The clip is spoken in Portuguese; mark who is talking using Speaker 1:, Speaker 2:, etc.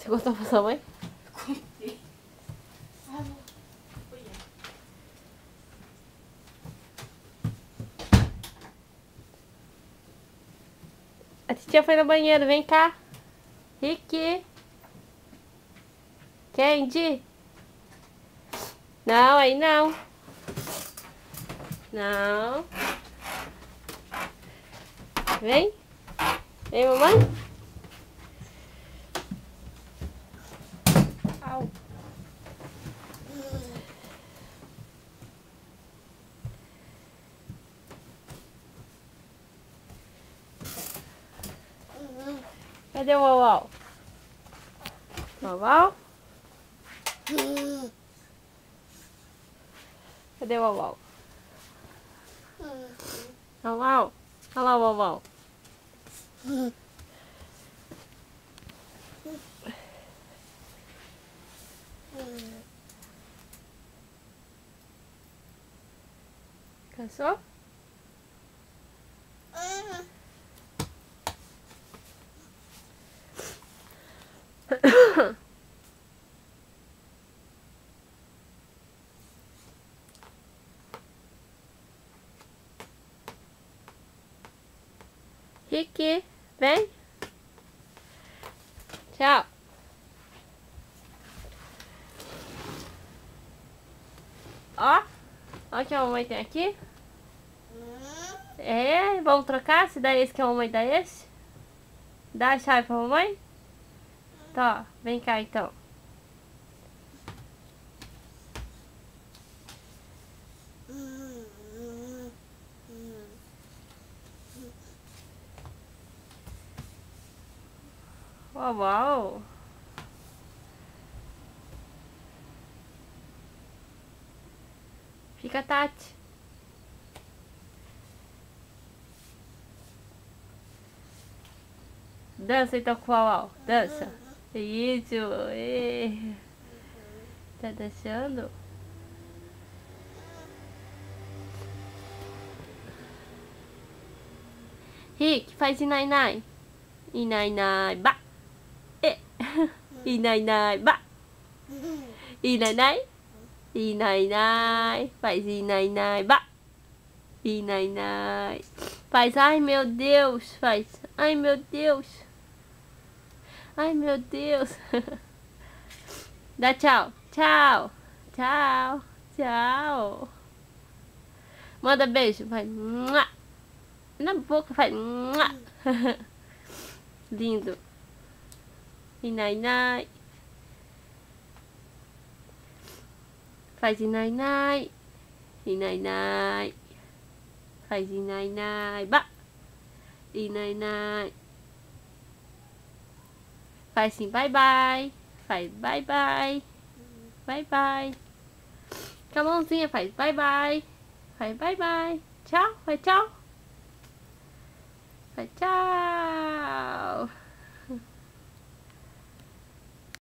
Speaker 1: Você contou pra sua mãe?
Speaker 2: Contei.
Speaker 1: A titia foi no banheiro, vem cá. Ricky. Candy. Não, aí não. Não. Vem. Vem, mamãe. Au. Cadê o Uau? Uau? Cadê o Uau? Uau? Olha lá o Uau. Cansou? Ricky, vem. Tchau. Ó. Ó o que a mamãe tem aqui. É, vamos trocar? Se dá esse que a mamãe dá esse? Dá a chave pra mamãe? Tá, vem cá então. Uau, uau. Fica, Tati. Dança então com o Uau, dança. Isso. E... Tá dançando? Rick, faz inai-nai. Inai-nai, ba. E. Inai-nai, ba. Inai-nai. Inai-nai. Faz inai-nai, ba. Inai-nai. Faz, ai meu Deus. Faz, ai meu Deus. Ai meu Deus. Dá tchau. Tchau. Tchau. Tchau. Manda beijo. Vai. Na boca faz. Lindo. Inai-nai. Faz inai-nai. Inai-nai. Faz inai-nai. Ba. Inai-nai. Faz sim, bye-bye. Faz bye-bye. Bye-bye. Com a mãozinha faz bye-bye. Faz bye-bye. Tchau. Faz tchau. Faz tchau.